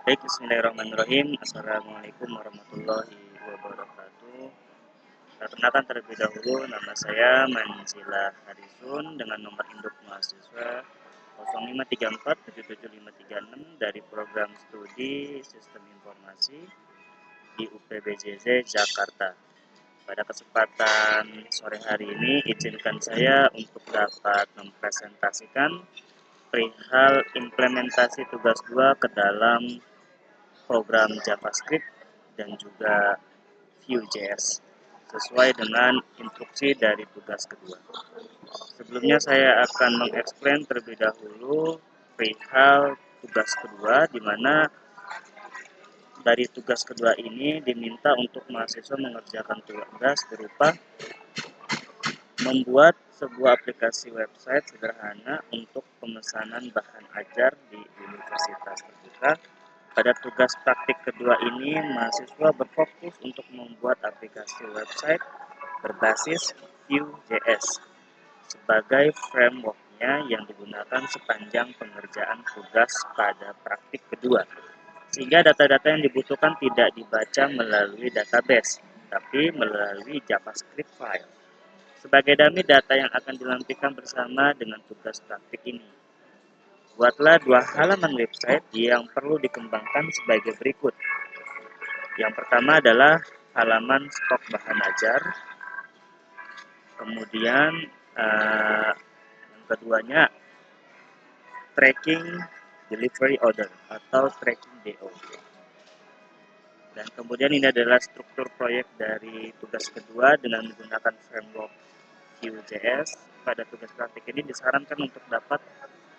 Baik, bismillahirrahmanirrahim. Assalamualaikum warahmatullahi wabarakatuh. Perkenalkan terlebih dahulu, nama saya Manzilah Harisun dengan nomor induk mahasiswa 0534777536 dari program studi Sistem Informasi di UPBJZ Jakarta. Pada kesempatan sore hari ini, izinkan saya untuk dapat mempresentasikan perihal implementasi tugas 2 ke dalam program JavaScript dan juga Vue.js sesuai dengan instruksi dari tugas kedua. Sebelumnya saya akan mengeksplain terlebih dahulu perihal tugas kedua, di mana dari tugas kedua ini diminta untuk mahasiswa mengerjakan tugas berupa membuat sebuah aplikasi website sederhana untuk pemesanan bahan ajar di universitas terbuka. Pada tugas praktik kedua ini, mahasiswa berfokus untuk membuat aplikasi website berbasis Vue.js sebagai framework-nya yang digunakan sepanjang pengerjaan tugas pada praktik kedua. Sehingga data-data yang dibutuhkan tidak dibaca melalui database, tapi melalui JavaScript file. Sebagai dummy, data yang akan dilampirkan bersama dengan tugas praktik ini. Buatlah 2 halaman website yang perlu dikembangkan sebagai berikut. Yang pertama adalah halaman stok bahan ajar. Kemudian yang keduanya tracking delivery order atau tracking DO. Dan kemudian ini adalah struktur proyek dari tugas kedua dengan menggunakan framework Vue.js. Pada tugas praktik ini disarankan untuk dapat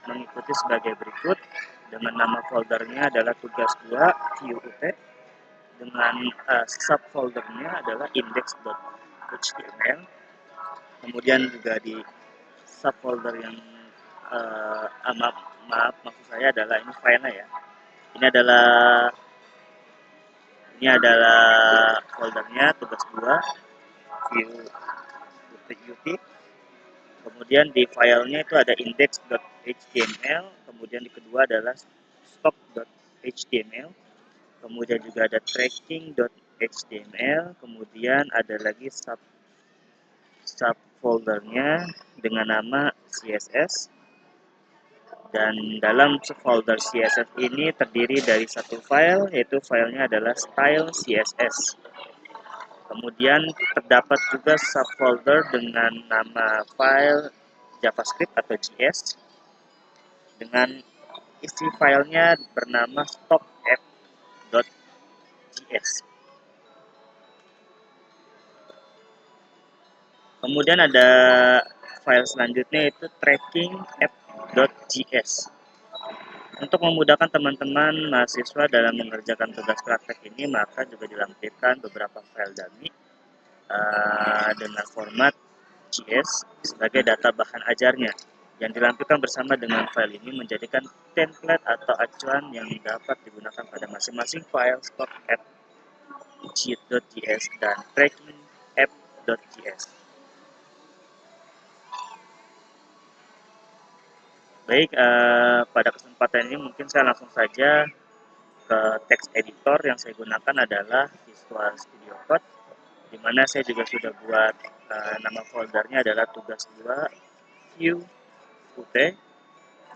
mengikuti sebagai berikut, dengan nama foldernya adalah tugas 2 Vue.ut, dengan subfoldernya adalah index.html. Kemudian juga di subfolder yang maksud saya adalah ini filenya ya. Ini adalah foldernya tugas 2 Vue.ut. Kemudian di filenya itu ada index.html, kemudian di kedua adalah stock.html, kemudian juga ada tracking.html, kemudian ada lagi subfoldernya dengan nama CSS, dan dalam subfolder CSS ini terdiri dari satu file, yaitu filenya adalah style CSS. Kemudian terdapat juga subfolder dengan nama file JavaScript atau JS dengan isi filenya bernama stockapp.js. Kemudian ada file selanjutnya yaitu trackingapp.js. Untuk memudahkan teman-teman mahasiswa dalam mengerjakan tugas praktek ini, maka juga dilampirkan beberapa file dummy dengan format JS sebagai data bahan ajarnya, yang dilampirkan bersama dengan file ini menjadikan template atau acuan yang dapat digunakan pada masing-masing file stockapp.js dan trackingapp.js. Baik, pada kesempatan ini mungkin saya langsung saja ke text editor. Yang saya gunakan adalah Visual Studio Code, di mana saya juga sudah buat nama foldernya adalah tugas 2 Vue.ut,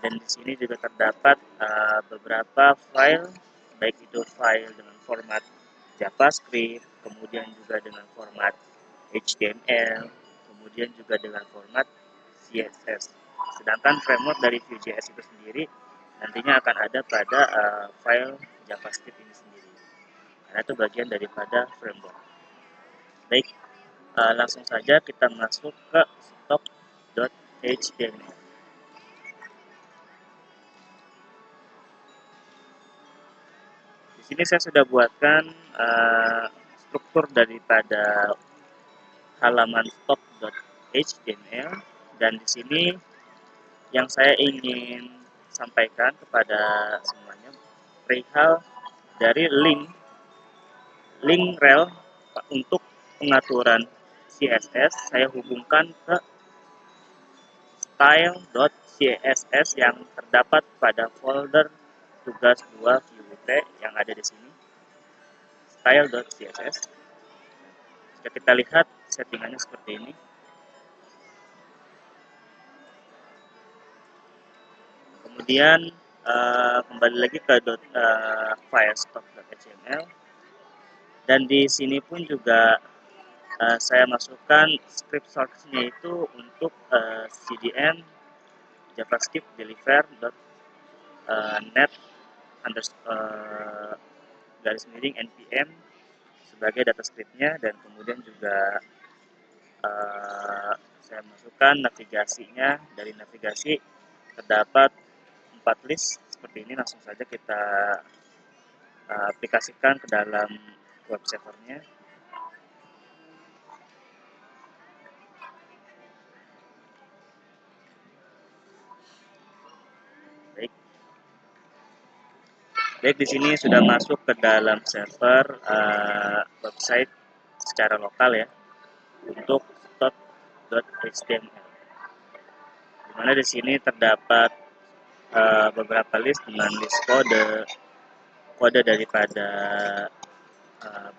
dan di sini juga terdapat beberapa file, baik itu file dengan format JavaScript, kemudian juga dengan format HTML, kemudian juga dengan format CSS. Sedangkan framework dari Vue.js itu sendiri nantinya akan ada pada file JavaScript ini sendiri, karena itu bagian daripada framework. Baik, langsung saja kita masuk ke stock.html. Di sini saya sudah buatkan struktur daripada halaman stock.html, dan di sini yang saya ingin sampaikan kepada semuanya perihal dari link rel untuk pengaturan CSS. Saya hubungkan ke style.css yang terdapat pada folder tugas 2 Vue.ut. yang ada di sini, style.css. Jika kita lihat settingannya seperti ini. Kemudian kembali lagi ke filestock.html, dan di sini pun juga saya masukkan script source-nya itu untuk cdn javascript deliver.net garis miring npm sebagai data script-nya, dan kemudian juga saya masukkan navigasinya. Dari navigasi terdapat 4 list seperti ini, langsung saja kita aplikasikan ke dalam web servernya. Baik, di sini sudah masuk ke dalam server website secara lokal ya, untuk stop.html. Dimana di sini terdapat beberapa list dengan list kode daripada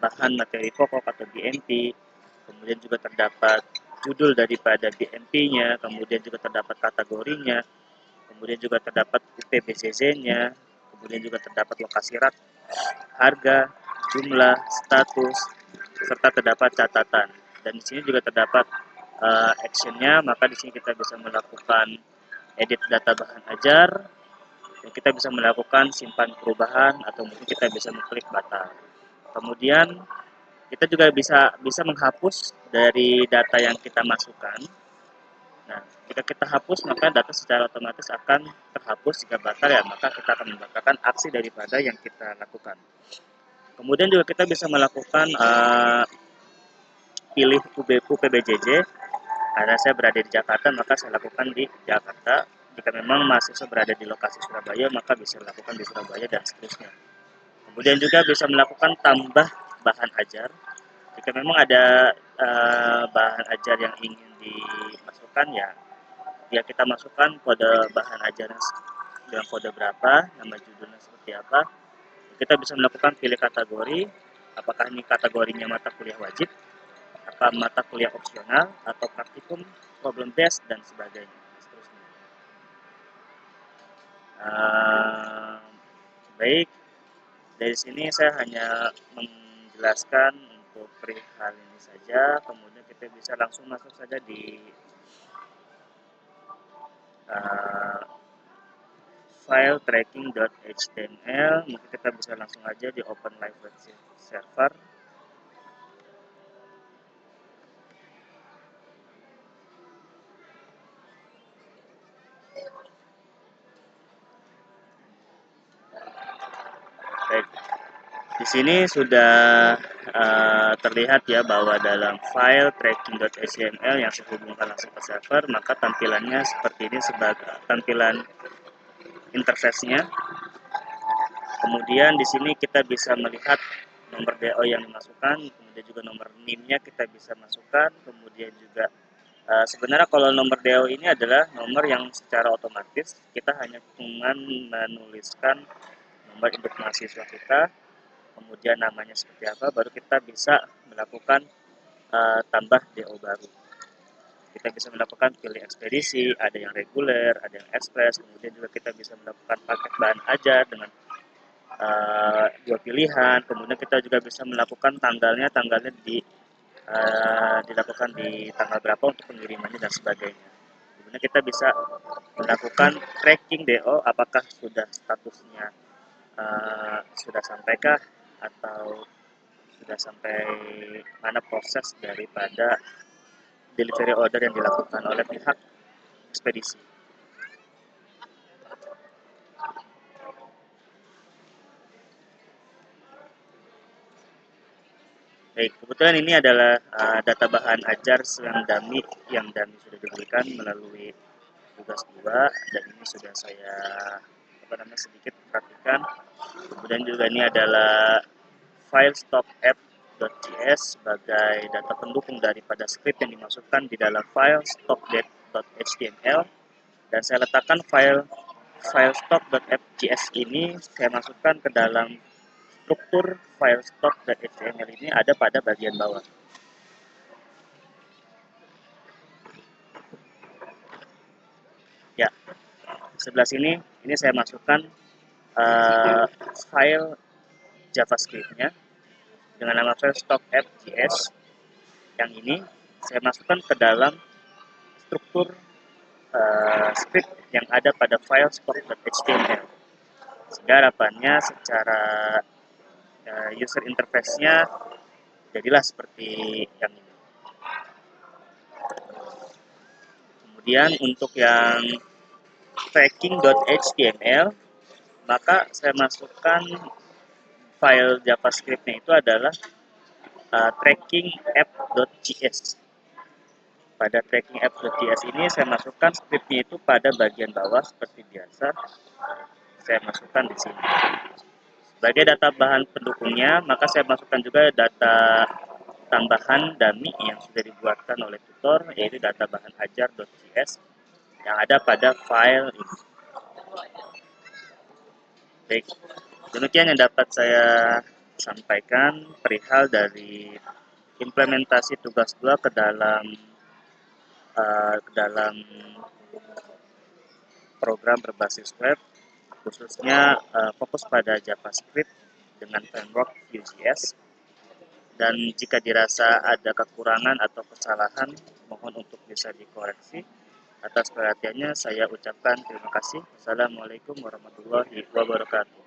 bahan materi pokok atau BMP, kemudian juga terdapat judul daripada BMP-nya, kemudian juga terdapat kategorinya, kemudian juga terdapat UPBCZ-nya, kemudian juga terdapat lokasi rak, harga, jumlah, status, serta terdapat catatan. Dan di sini juga terdapat action-nya, maka di sini kita bisa melakukan edit data bahan ajar, dan kita bisa melakukan simpan perubahan, atau mungkin kita bisa mengklik batal. Kemudian kita juga bisa menghapus dari data yang kita masukkan. Nah, jika kita hapus, maka data secara otomatis akan terhapus. Jika batal ya, maka kita akan membatalkan aksi daripada yang kita lakukan. Kemudian juga kita bisa melakukan pilih UPBJJ. Karena saya berada di Jakarta, maka saya lakukan di Jakarta. Jika memang mahasiswa berada di lokasi Surabaya, maka bisa dilakukan di Surabaya, dan seterusnya. Kemudian juga bisa melakukan tambah bahan ajar. Jika memang ada bahan ajar yang ingin dimasukkan, ya kita masukkan kode bahan ajarnya dengan kode berapa, nama judulnya seperti apa. Kita bisa melakukan pilih kategori, apakah ini kategorinya mata kuliah wajib, apa mata kuliah opsional, atau praktikum, problem based, dan sebagainya. Seterusnya. Baik, dari sini saya hanya menjelaskan untuk perihal ini saja. Kemudian kita bisa langsung masuk saja di file tracking.html. Mungkin kita bisa langsung aja di open live web server. Baik, di sini sudah terlihat ya bahwa dalam file tracking.html yang saya hubungkan langsung ke server, maka tampilannya seperti ini sebagai tampilan interface-nya. Kemudian di sini kita bisa melihat nomor DO yang dimasukkan, kemudian juga nomor NIM-nya kita bisa masukkan. Kemudian juga sebenarnya kalau nomor DO ini adalah nomor yang secara otomatis kita hanya cuma menuliskan nomor induk mahasiswa kita, kemudian namanya seperti apa, baru kita bisa melakukan tambah DO baru. Kita bisa melakukan pilih ekspedisi, ada yang reguler, ada yang ekspres, kemudian juga kita bisa melakukan paket bahan ajar dengan 2 pilihan. Kemudian kita juga bisa melakukan tanggalnya dilakukan di tanggal berapa untuk pengirimannya, dan sebagainya. Kemudian kita bisa melakukan tracking DO, apakah sudah statusnya sudah sampaikah, atau sudah sampai mana proses daripada delivery order yang dilakukan oleh pihak ekspedisi. Baik, kebetulan ini adalah data bahan ajar yang dummy sudah diberikan melalui tugas 2, dan ini sudah saya sedikit perhatikan. Kemudian juga ini adalah file stock app.js sebagai data pendukung daripada script yang dimasukkan di dalam file stock.html, dan saya letakkan file filestock.fjs ini saya masukkan ke dalam struktur filestock.html ini ada pada bagian bawah. Ya, sebelah sini ini saya masukkan file JavaScript-nya dengan nama filestock.fjs. Yang ini saya masukkan ke dalam struktur script yang ada pada file stock.html. Sehingga harapannya secara user interface-nya jadilah seperti yang ini. Kemudian untuk yang tracking.html, maka saya masukkan file JavaScript-nya itu adalah tracking app.js. Pada tracking app.js ini saya masukkan script-nya itu pada bagian bawah seperti biasa. Saya masukkan di sini. Sebagai data bahan pendukungnya, maka saya masukkan juga data tambahan dummy yang sudah dibuatkan oleh tutor, yaitu data bahan ajar.js yang ada pada file ini. Baik, demikian yang dapat saya sampaikan perihal dari implementasi tugas 2 ke dalam program berbasis web, khususnya fokus pada JavaScript dengan framework Vue.js. Dan jika dirasa ada kekurangan atau kesalahan, mohon untuk bisa dikoreksi. Atas perhatiannya saya ucapkan terima kasih. Assalamualaikum warahmatullahi wabarakatuh.